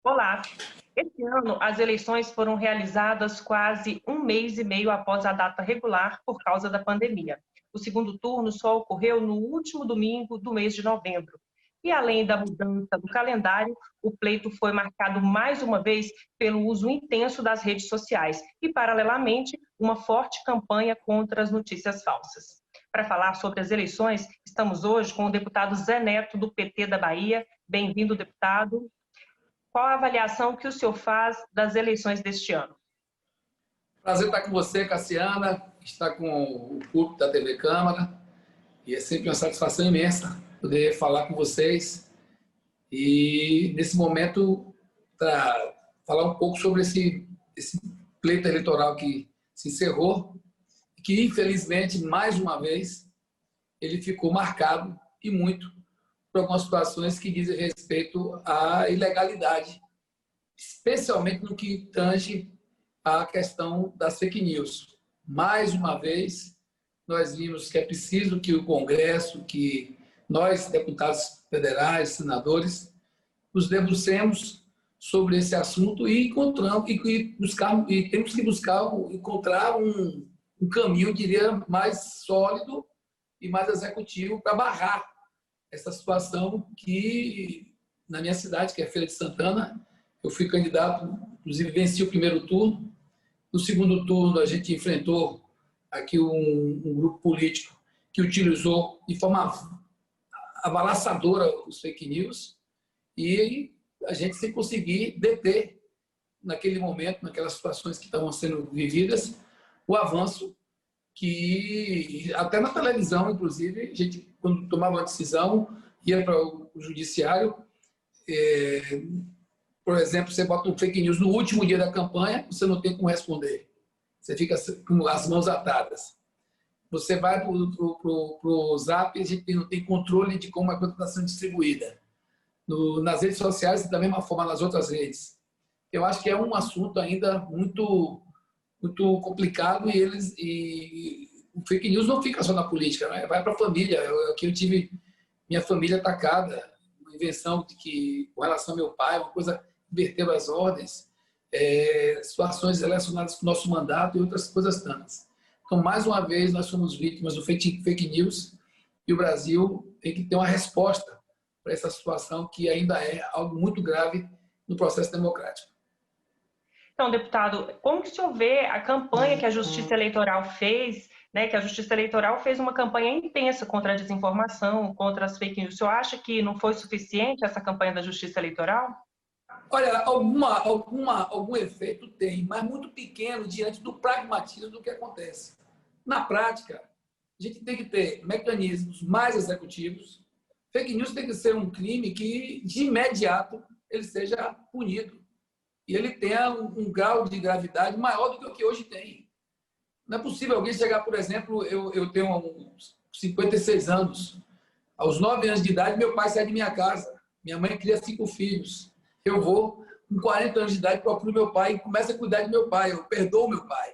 Olá! Este ano, as eleições foram realizadas quase um mês e meio após a data regular por causa da pandemia. O segundo turno só ocorreu no último domingo do mês de novembro. E além da mudança do calendário, o pleito foi marcado mais uma vez pelo uso intenso das redes sociais e, paralelamente, uma forte campanha contra as notícias falsas. Para falar sobre as eleições, estamos hoje com o deputado Zé Neto, do PT da Bahia. Bem-vindo, deputado. Qual a avaliação que o senhor faz das eleições deste ano? Prazer estar com você, Cassiana, estar com o público da TV Câmara, e é sempre uma satisfação imensa poder falar com vocês e, nesse momento, para falar um pouco sobre esse pleito eleitoral que se encerrou e que, infelizmente, mais uma vez, ele ficou marcado, e muito, por algumas situações que dizem respeito à ilegalidade, especialmente no que tange à questão das fake news. Mais uma vez, nós vimos que é preciso que o Congresso, que nós, deputados federais, senadores, nos debrucemos sobre esse assunto e temos que encontrar um caminho, eu diria, mais sólido e mais executivo para barrar essa situação que, na minha cidade, que é Feira de Santana, eu fui candidato, inclusive venci o primeiro turno. No segundo turno, a gente enfrentou aqui um grupo político que utilizou de forma avalaçadora os fake news e a gente, sem conseguir deter, naquele momento, naquelas situações que estavam sendo vividas, o avanço que, até na televisão, inclusive, a gente, quando tomava uma decisão, ia para o judiciário. Por exemplo, você bota um fake news no último dia da campanha, você não tem como responder. Você fica com as mãos atadas. Você vai para o Zap, a gente não tem controle de como a conta está sendo distribuída. Nas redes sociais, da mesma forma nas outras redes. Eu acho que é um assunto ainda muito complicado e o fake news não fica só na política, né? Vai para a família. Aqui eu tive minha família atacada, uma invenção de que, com relação ao meu pai, uma coisa inverteu as ordens, situações relacionadas com o nosso mandato e outras coisas tantas. Então, mais uma vez, nós somos vítimas do fake news e o Brasil tem que ter uma resposta para essa situação que ainda é algo muito grave no processo democrático. Então, deputado, como que o senhor vê a campanha que a Justiça Eleitoral fez, né, que a Justiça Eleitoral fez uma campanha intensa contra a desinformação, contra as fake news? O senhor acha que não foi suficiente essa campanha da Justiça Eleitoral? Olha, algum efeito tem, mas muito pequeno diante do pragmatismo do que acontece. Na prática, a gente tem que ter mecanismos mais executivos. Fake news tem que ser um crime que, de imediato, ele seja punido. E ele tenha um grau de gravidade maior do que o que hoje tem. Não é possível alguém chegar, por exemplo, eu tenho 56 anos. Aos 9 anos de idade, meu pai sai de minha casa. Minha mãe cria 5 filhos. Eu vou, com 40 anos de idade, procuro meu pai e começo a cuidar de meu pai. Eu perdoo meu pai.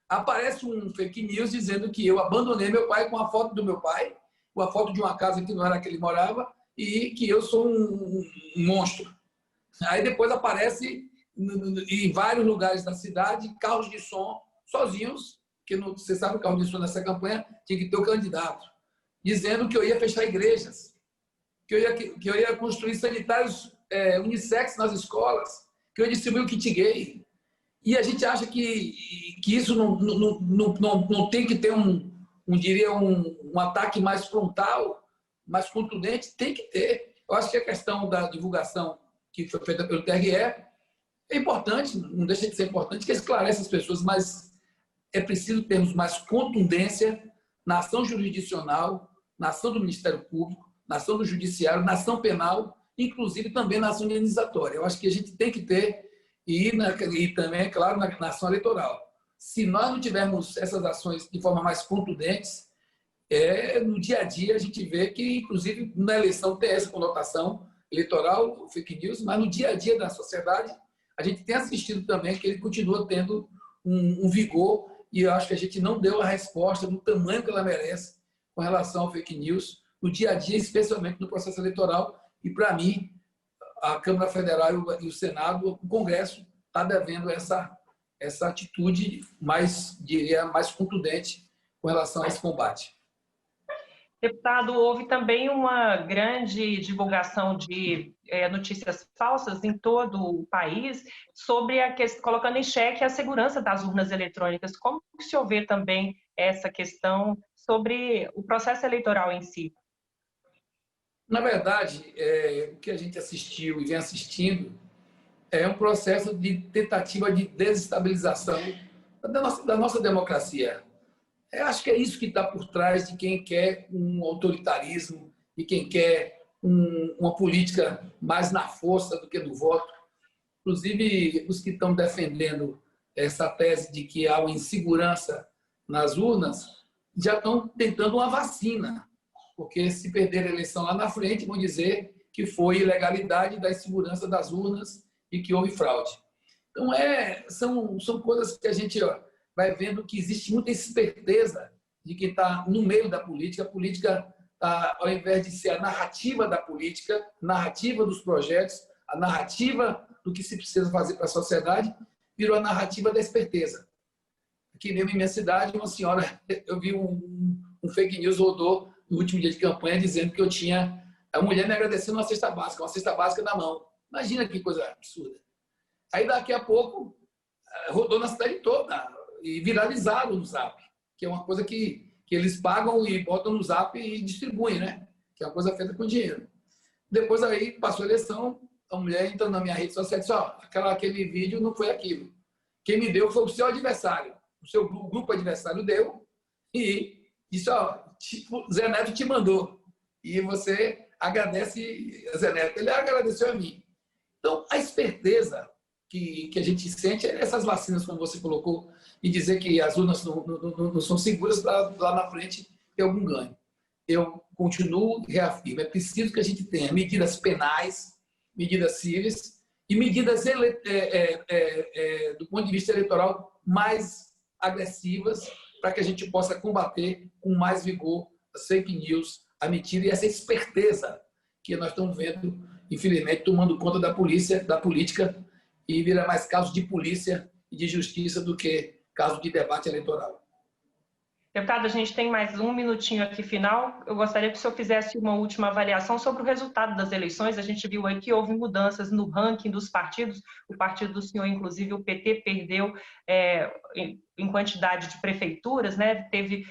Aparece um fake news dizendo que eu abandonei meu pai com a foto do meu pai, com a foto de uma casa que não era que ele morava e que eu sou um monstro. Aí depois aparece em vários lugares da cidade carros de som sozinhos, que você sabe, o carro de som nessa campanha tinha que ter o candidato, dizendo que eu ia fechar igrejas, que eu ia construir sanitários unissex nas escolas, que eu ia distribuir o kit gay. E a gente acha que isso não tem que ter um ataque mais frontal, mais contundente. Tem que ter. Eu acho que a questão da divulgação que foi feita pelo TRE é importante, não deixa de ser importante, que esclarece as pessoas, mas é preciso termos mais contundência na ação jurisdicional, na ação do Ministério Público, na ação do Judiciário, na ação penal, inclusive também na ação indenizatória. Eu acho que a gente tem que ter, e também, é claro, na ação eleitoral. Se nós não tivermos essas ações de forma mais contundentes, no dia a dia a gente vê que, inclusive, na eleição tem essa conotação eleitoral, fake news, mas no dia a dia da sociedade a gente tem assistido também que ele continua tendo um vigor, e eu acho que a gente não deu a resposta do tamanho que ela merece com relação ao fake news no dia a dia, especialmente no processo eleitoral. E, para mim, a Câmara Federal e o Senado, o Congresso, está devendo essa atitude mais, diria, mais contundente com relação a esse combate. Deputado, houve também uma grande divulgação de notícias falsas em todo o país sobre colocando em xeque a segurança das urnas eletrônicas. Como que o senhor vê também essa questão sobre o processo eleitoral em si? Na verdade, o que a gente assistiu e vem assistindo é um processo de tentativa de desestabilização da nossa democracia. Eu acho que é isso que está por trás de quem quer um autoritarismo, de quem quer uma política mais na força do que no voto. Inclusive, os que estão defendendo essa tese de que há uma insegurança nas urnas já estão tentando uma vacina, porque se perder a eleição lá na frente, vão dizer que foi ilegalidade da insegurança das urnas e que houve fraude. Então, são coisas que a gente vai vendo que existe muita esperteza de quem está no meio da política. A política, ao invés de ser a narrativa da política, a narrativa dos projetos, a narrativa do que se precisa fazer para a sociedade, virou a narrativa da esperteza. Aqui mesmo em minha cidade, uma senhora, eu vi um fake news rodou no último dia de campanha dizendo que eu tinha a mulher me agradecendo uma cesta básica na mão. Imagina que coisa absurda. Aí daqui a pouco rodou na cidade toda e viralizaram no Zap, que é uma coisa que eles pagam e botam no Zap e distribuem, né? Que é uma coisa feita com dinheiro. Depois aí passou a eleição, a mulher entra na minha rede social e disse, aquele vídeo não foi aquilo. Quem me deu foi o seu adversário. O seu grupo adversário deu e disse, Zé Neto te mandou. E você agradece a Zé Neto. Ele agradeceu a mim. Então, a esperteza que a gente sente é essas vacinas, como você colocou, e dizer que as urnas não são seguras para lá na frente ter algum ganho. Eu continuo e reafirmo, é preciso que a gente tenha medidas penais, medidas cíveis e medidas do ponto de vista eleitoral mais agressivas para que a gente possa combater com mais vigor as fake news, a mentira e essa esperteza que nós estamos vendo, infelizmente, tomando conta da política e vira mais caso de polícia e de justiça do que caso de debate eleitoral. Deputado, a gente tem mais um minutinho aqui final. Eu gostaria que o senhor fizesse uma última avaliação sobre o resultado das eleições. A gente viu aí que houve mudanças no ranking dos partidos. O partido do senhor, inclusive, o PT, perdeu em quantidade de prefeituras, né? Teve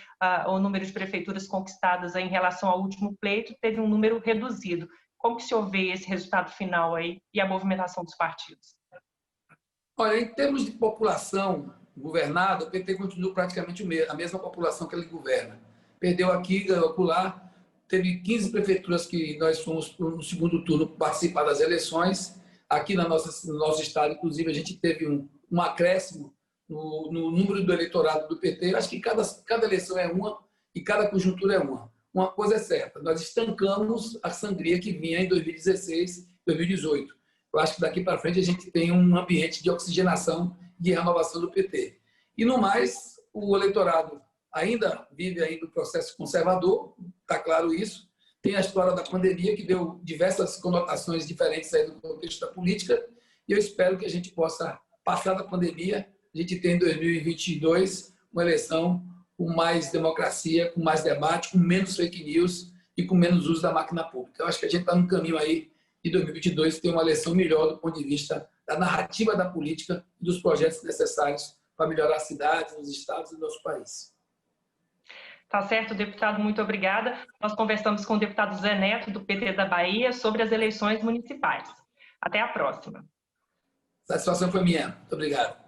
o número de prefeituras conquistadas aí, em relação ao último pleito, teve um número reduzido. Como que o senhor vê esse resultado final aí e a movimentação dos partidos? Olha, em termos de população governada, o PT continua praticamente a mesma população que ele governa. Perdeu aqui, ganhou acolá. Teve 15 prefeituras que nós fomos no segundo turno participar das eleições. Aqui no nosso estado, inclusive, a gente teve um acréscimo no número do eleitorado do PT. Eu acho que cada eleição é uma e cada conjuntura é uma. Uma coisa é certa, nós estancamos a sangria que vinha em 2016, 2018. Eu acho que daqui para frente a gente tem um ambiente de oxigenação e de renovação do PT. E no mais, o eleitorado ainda vive ainda o processo conservador, está claro isso. Tem a história da pandemia que deu diversas conotações diferentes aí do contexto da política e eu espero que a gente possa passar da pandemia, a gente tem em 2022 uma eleição com mais democracia, com mais debate, com menos fake news e com menos uso da máquina pública. Eu acho que a gente está no caminho aí de 2022 ter uma eleição melhor do ponto de vista da narrativa da política e dos projetos necessários para melhorar as cidades, os estados e o nosso país. Tá certo, deputado, muito obrigada. Nós conversamos com o deputado Zé Neto, do PT da Bahia, sobre as eleições municipais. Até a próxima. A satisfação foi minha. Muito obrigado.